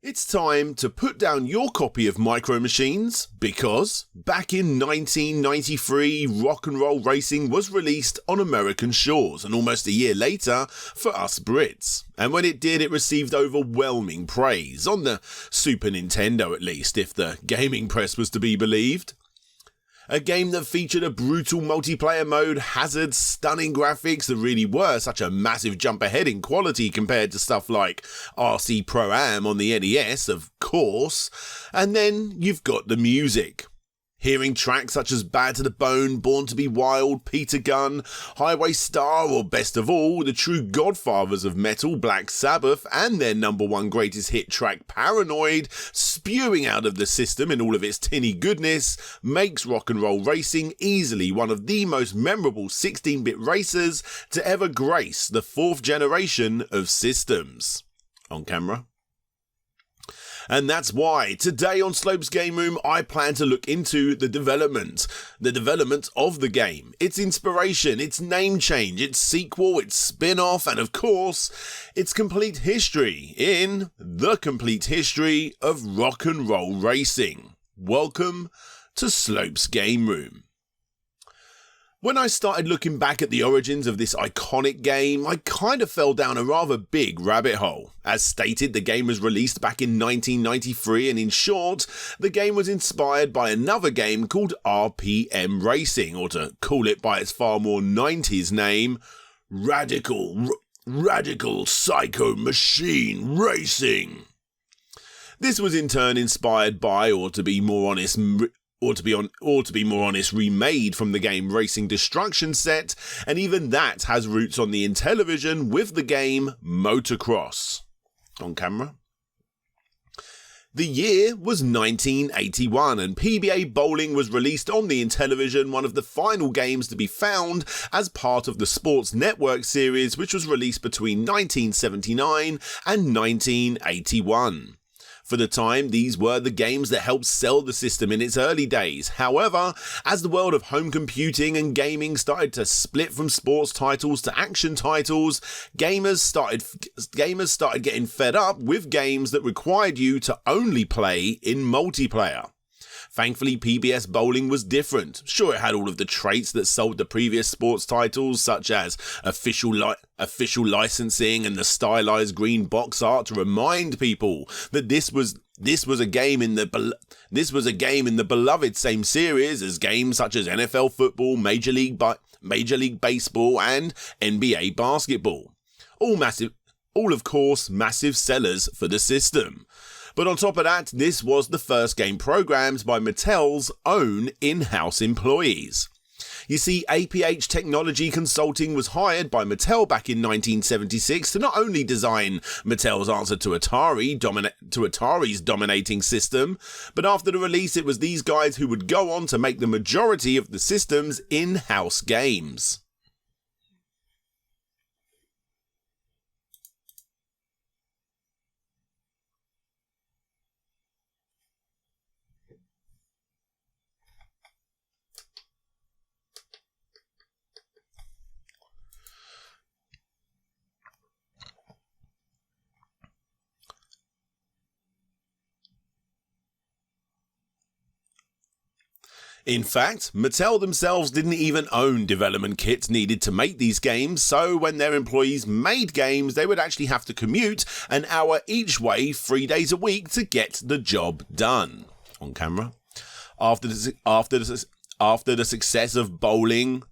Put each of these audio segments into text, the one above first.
It's time to put down your copy of Micro Machines because back in 1993, Rock and Roll Racing was released on American shores, and almost a year later for us Brits. And when it did, it received overwhelming praise, on the Super Nintendo at least, if the gaming press was to be believed. A game that featured a brutal multiplayer mode, hazards, stunning graphics that really were such a massive jump ahead in quality compared to stuff like RC Pro-Am on the NES, of course. And then you've got the music. Hearing tracks such as Bad to the Bone, Born to be Wild, Peter Gunn, Highway Star, or best of all, the true godfathers of metal, Black Sabbath, and their #1 greatest hit track, Paranoid, spewing out of the system in all of its tinny goodness, makes Rock and Roll Racing easily one of the most memorable 16-bit racers to ever grace the 4th generation of systems. On camera. And that's why today on Slopes Game Room I plan to look into the development of the game, its inspiration, its name change, its sequel, its spin-off, and of course, its complete history in The Complete History of Rock and Roll Racing. Welcome to Slopes Game Room. When I started looking back at the origins of this iconic game, I kind of fell down a rather big rabbit hole. As stated, the game was released back in 1993, and in short, the game was inspired by another game called RPM Racing, or to call it by its far more 90s name, Radical Psycho Machine Racing. This was in turn inspired by, or to be more honest, remade from the game Racing Destruction set, and even that has roots on the Intellivision with the game Motocross. On camera. The year was 1981, and PBA Bowling was released on the Intellivision, one of the final games to be found as part of the Sports Network series, which was released between 1979 and 1981. For the time, these were the games that helped sell the system in its early days. However, as the world of home computing and gaming started to split from sports titles to action titles, gamers started getting fed up with games that required you to only play in multiplayer. Thankfully, PBS Bowling was different. Sure, it had all of the traits that sold the previous sports titles, such as official licensing and the stylized green box art to remind people that this was a game in the beloved same series as games such as NFL football, Major League Baseball, and NBA basketball. All of course massive sellers for the system. But on top of that, this was the first game programmed by Mattel's own in-house employees. You see, APH Technology Consulting was hired by Mattel back in 1976 to not only design Mattel's answer to Atari's dominating system, but after the release it was these guys who would go on to make the majority of the system's in-house games. In fact, Mattel themselves didn't even own development kits needed to make these games, so when their employees made games, they would actually have to commute an hour each way 3 days a week to get the job done. On camera. After the success of Bowling,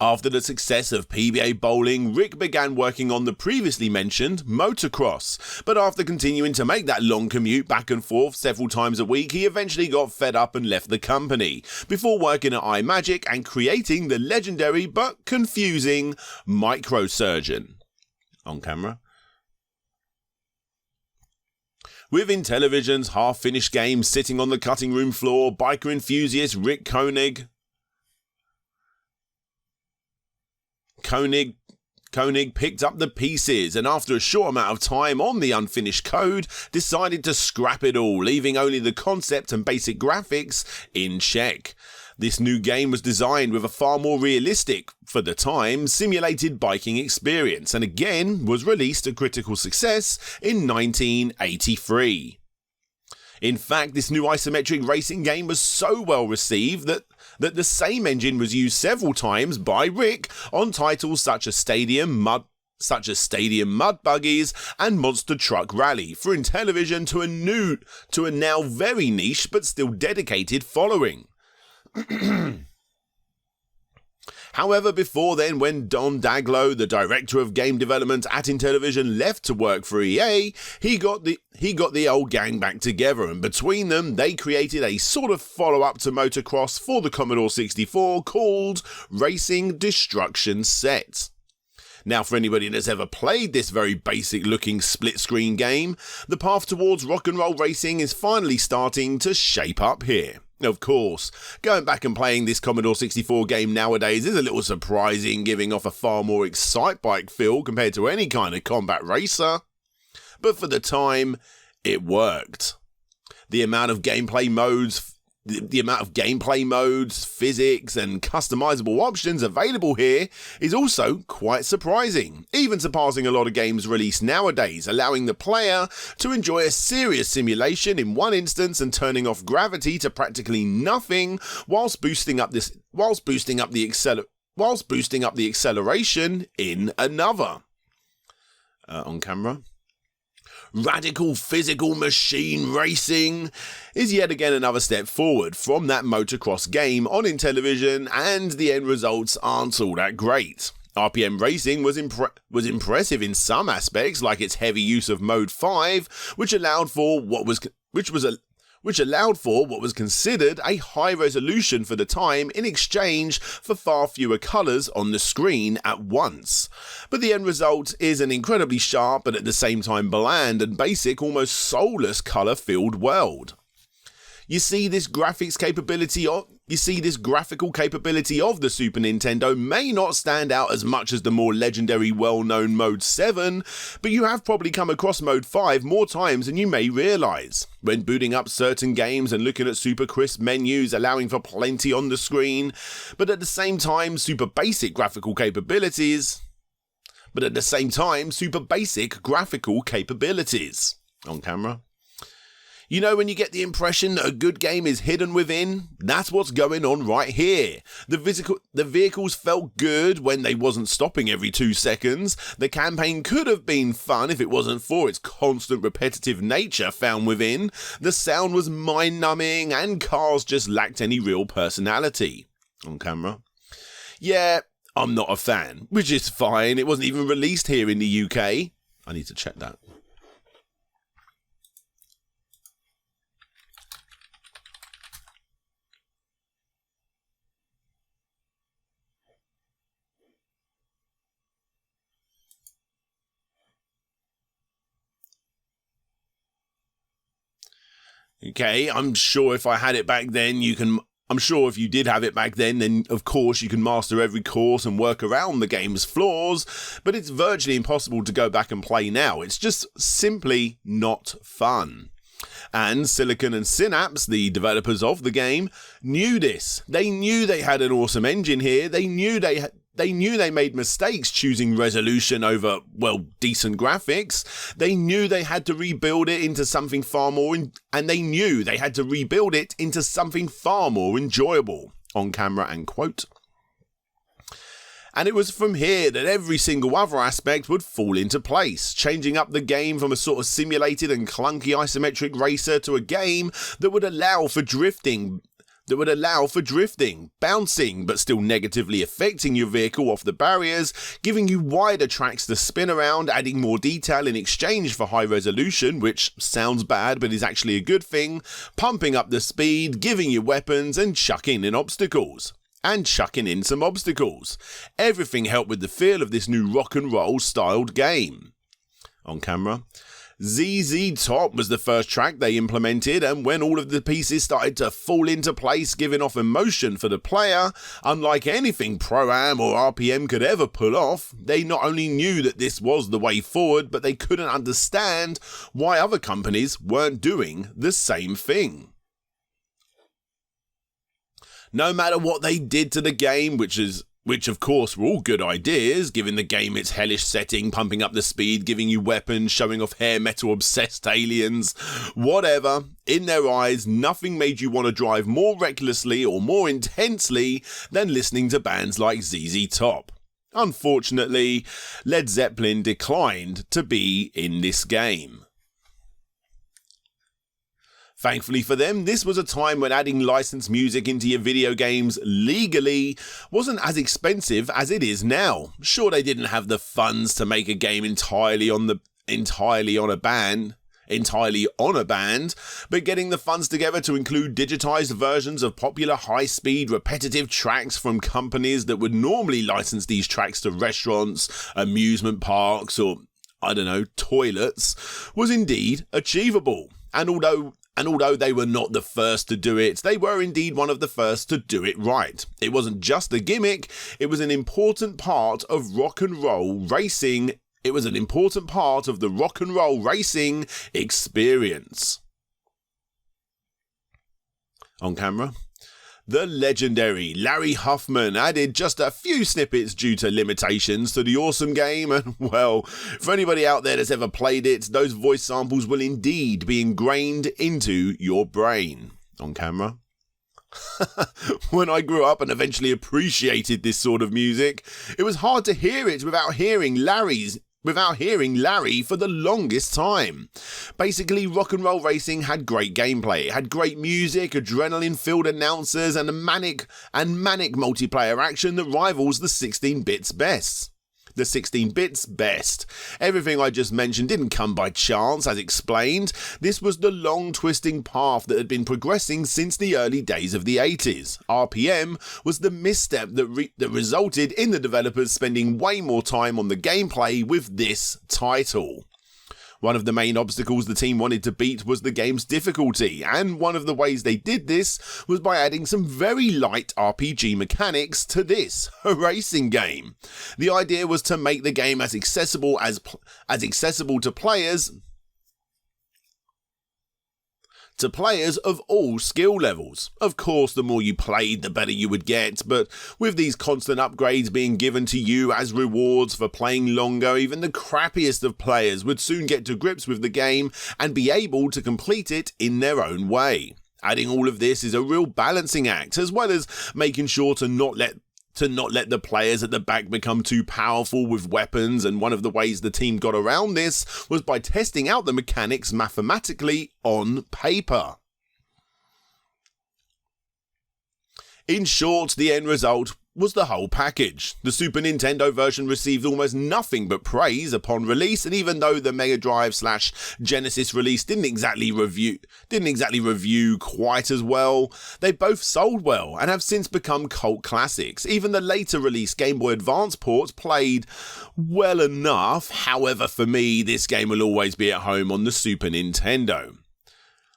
After the success of PBA Bowling, Rick began working on the previously mentioned Motocross, but after continuing to make that long commute back and forth several times a week, he eventually got fed up and left the company, before working at iMagic and creating the legendary but confusing Microsurgeon. On camera. With Intellivision's half-finished game sitting on the cutting room floor, biker enthusiast Rick Koenig picked up the pieces and after a short amount of time on the unfinished code, decided to scrap it all, leaving only the concept and basic graphics in check. This new game was designed with a far more realistic, for the time, simulated biking experience, and again was released a critical success in 1983. In fact, this new isometric racing game was so well received that the same engine was used several times by Rick on titles such as Stadium Mud Buggies and Monster Truck Rally for Intellivision to a now very niche but still dedicated following. However, before then, when Don Daglow, the director of game development at Intellivision, left to work for EA, he got the old gang back together, and between them, they created a sort of follow-up to Motocross for the Commodore 64 called Racing Destruction Set. Now, for anybody that's ever played this very basic-looking split-screen game, the path towards rock and roll racing is finally starting to shape up here. Of course, going back and playing this Commodore 64 game nowadays is a little surprising, giving off a far more Excitebike feel compared to any kind of combat racer. But for the time, it worked. The amount of gameplay modes, physics, and customizable options available here is also quite surprising, even surpassing a lot of games released nowadays, allowing the player to enjoy a serious simulation in one instance and turning off gravity to practically nothing whilst boosting up the acceleration in another. On camera. Radical physical machine racing is yet again another step forward from that motocross game on Intellivision, and the end results aren't all that great. RPM Racing was impressive in some aspects, like its heavy use of Mode 5, which allowed for what was considered a high resolution for the time in exchange for far fewer colours on the screen at once. But the end result is an incredibly sharp but at the same time bland and basic, almost soulless colour-filled world. You see this graphical capability of the Super Nintendo may not stand out as much as the more legendary well-known Mode 7, but you have probably come across Mode 5 more times than you may realise. When booting up certain games and looking at super crisp menus allowing for plenty on the screen, but at the same time super basic graphical capabilities. On camera. You know when you get the impression that a good game is hidden within? That's what's going on right here. The vehicles felt good when they wasn't stopping every 2 seconds. The campaign could have been fun if it wasn't for its constant repetitive nature found within. The sound was mind-numbing and cars just lacked any real personality. On camera. Yeah, I'm not a fan, which is fine. It wasn't even released here in the UK. I need to check that. Okay, I'm sure if I had it back then, I'm sure if you did have it back then of course you can master every course and work around the game's flaws, but it's virtually impossible to go back and play now. It's just simply not fun. And Silicon and Synapse, the developers of the game, knew this. They knew they had an awesome engine here. They knew they made mistakes choosing resolution over, well, decent graphics. They knew they had to rebuild it into something far more, enjoyable. On camera and quote. And it was from here that every single other aspect would fall into place, changing up the game from a sort of simulated and clunky isometric racer to a game that would allow for drifting, bouncing, but still negatively affecting your vehicle off the barriers, giving you wider tracks to spin around, adding more detail in exchange for high resolution, which sounds bad but is actually a good thing, pumping up the speed, giving you weapons, and chucking in some obstacles. Everything helped with the feel of this new rock and roll styled game. On camera. ZZ Top was the first track they implemented, and when all of the pieces started to fall into place, giving off emotion for the player, unlike anything Pro-Am or RPM could ever pull off, they not only knew that this was the way forward, but they couldn't understand why other companies weren't doing the same thing. No matter what they did to the game, which of course were all good ideas, giving the game its hellish setting, pumping up the speed, giving you weapons, showing off hair metal obsessed aliens, whatever, in their eyes, nothing made you want to drive more recklessly or more intensely than listening to bands like ZZ Top. Unfortunately, Led Zeppelin declined to be in this game. Thankfully for them, this was a time when adding licensed music into your video games legally wasn't as expensive as it is now. Sure, they didn't have the funds to make a game entirely on a band, but getting the funds together to include digitized versions of popular high-speed repetitive tracks from companies that would normally license these tracks to restaurants, amusement parks, or, toilets, was indeed achievable. And although they were not the first to do it, they were indeed one of the first to do it right. It wasn't just a gimmick, it was an important part of rock and roll racing. It was an important part of the rock and roll racing experience. On camera. The legendary Larry Huffman added just a few snippets due to limitations to the awesome game, and well, for anybody out there that's ever played it, those voice samples will indeed be ingrained into your brain. On camera. When I grew up and eventually appreciated this sort of music, it was hard to hear it without hearing Larry for the longest time. Basically, rock and roll racing had great gameplay, it had great music, adrenaline-filled announcers, and manic multiplayer action that rivals the 16-bits best. The 16-bits best. Everything I just mentioned didn't come by chance, as explained. This was the long twisting path that had been progressing since the early days of the 80s. RPM was the misstep that resulted in the developers spending way more time on the gameplay with this title. One of the main obstacles the team wanted to beat was the game's difficulty, and one of the ways they did this was by adding some very light RPG mechanics to this racing game. The idea was to make the game as accessible to players of all skill levels. Of course, the more you played, the better you would get, but with these constant upgrades being given to you as rewards for playing longer, even the crappiest of players would soon get to grips with the game and be able to complete it in their own way. Adding all of this is a real balancing act, as well as making sure to not let the players at the back become too powerful with weapons, and one of the ways the team got around this was by testing out the mechanics mathematically on paper. In short, the end result was the whole package. The Super Nintendo version received almost nothing but praise upon release, and even though the Mega Drive / Genesis release didn't exactly review quite as well, they both sold well and have since become cult classics. Even the later released Game Boy Advance ports played well enough. However, for me, this game will always be at home on the Super Nintendo.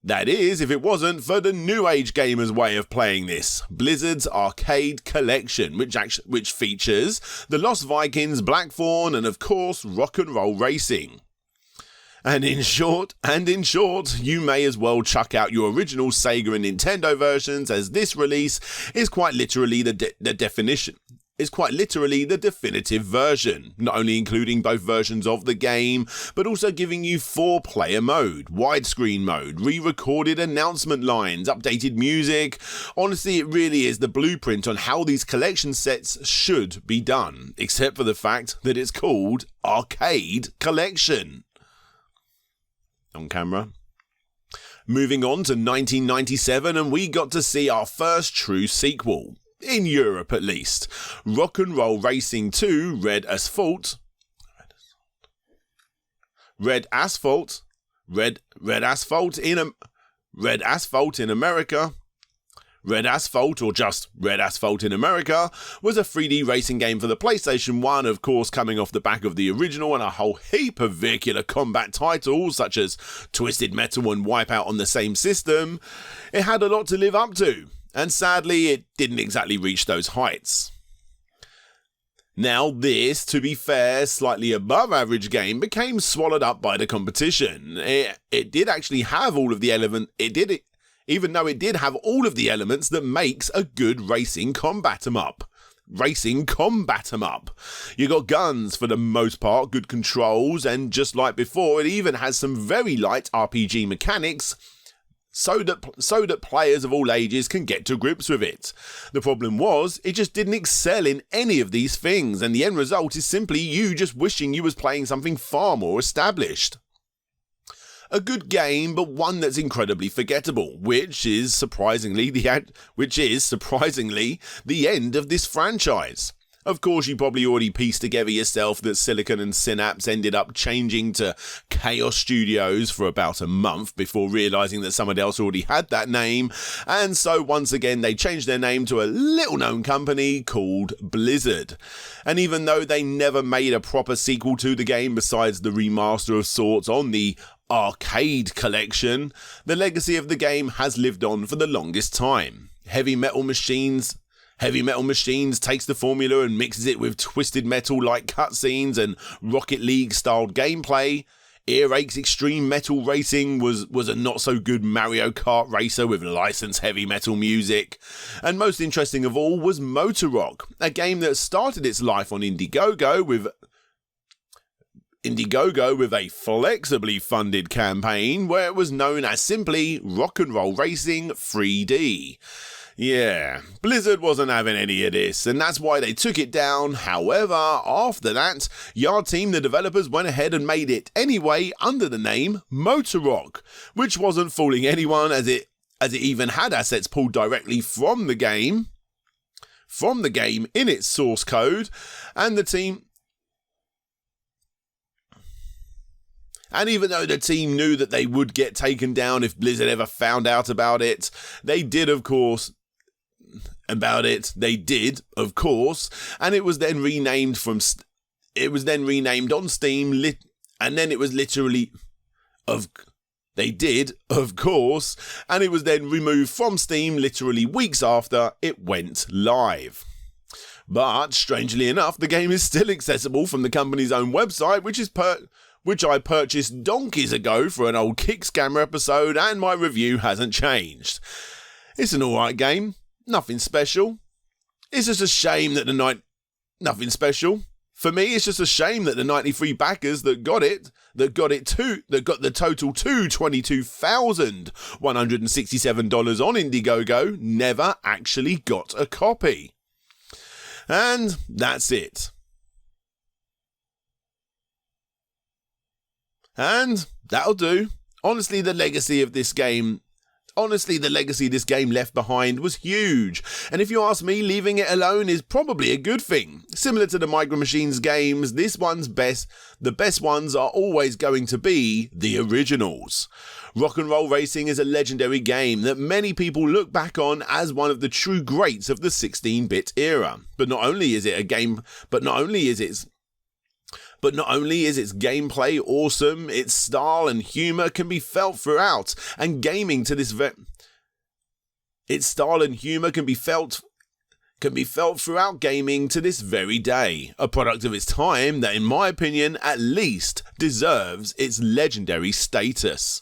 That is, if it wasn't for the New Age gamers' way of playing this, Blizzard's Arcade Collection, which features the Lost Vikings, Blackthorn, and of course, rock and roll racing. And in short, you may as well chuck out your original Sega and Nintendo versions, as this release is quite literally the definitive version, not only including both versions of the game, but also giving you 4-player mode, widescreen mode, re-recorded announcement lines, updated music. Honestly, it really is the blueprint on how these collection sets should be done, except for the fact that it's called Arcade Collection. On camera. Moving on to 1997, and we got to see our first true sequel. In Europe, at least. Rock and Roll Racing 2 Red Asphalt in America. Red Asphalt, or just Red Asphalt in America, was a 3D racing game for the PlayStation 1, of course coming off the back of the original and a whole heap of vehicular combat titles such as Twisted Metal and Wipeout on the same system. It had a lot to live up to, and sadly it didn't exactly reach those heights. Now this, to be fair, slightly above average game became swallowed up by the competition. It did actually have all of the even though it did have all of the elements that makes a good racing combat 'em up. You got guns for the most part, good controls, and just like before, it even has some very light RPG mechanics so that players of all ages can get to grips with it. The problem was, it just didn't excel in any of these things, and the end result is simply you just wishing you was playing something far more established. A good game, but one that's incredibly forgettable, which is surprisingly the end of this franchise. Of course, you probably already pieced together yourself that Silicon and Synapse ended up changing to Chaos Studios for about a month before realizing that someone else already had that name, and so once again they changed their name to a little-known company called Blizzard. And even though they never made a proper sequel to the game besides the remaster of sorts on the Arcade Collection, the legacy of the game has lived on for the longest time. Heavy Metal Machines takes the formula and mixes it with Twisted Metal-like cutscenes and Rocket League-styled gameplay. Earache's Extreme Metal Racing was a not-so-good Mario Kart racer with licensed heavy metal music. And most interesting of all was Motor Rock, a game that started its life on Indiegogo with a flexibly funded campaign where it was known as simply Rock and Roll Racing 3D. Yeah, Blizzard wasn't having any of this, and that's why they took it down. However, after that, Yard Team, the developers, went ahead and made it anyway under the name Motor Rock, which wasn't fooling anyone as it even had assets pulled directly from the game in its source code, and even though the team knew that they would get taken down if Blizzard ever found out about it, they did, of course, and it was then renamed on Steam, and then it was removed from Steam literally weeks after it went live. But strangely enough, the game is still accessible from the company's own website, which I purchased donkeys ago for an old Kick Scammer episode, and my review hasn't changed. It's an alright game, nothing special. It's just a shame that nothing special. For me, it's just a shame that the 93 backers that got the total to $22,167 on Indiegogo never actually got a copy. And that's it. And that'll do. Honestly, the legacy this game left behind was huge. And if you ask me, leaving it alone is probably a good thing. Similar to the Micro Machines games, the best ones are always going to be the originals. Rock and Roll Racing is a legendary game that many people look back on as one of the true greats of the 16-bit era. But not only is its gameplay awesome, its style and humour can be felt throughout, and gaming to this throughout gaming to this very day. A product of its time that, in my opinion, at least deserves its legendary status.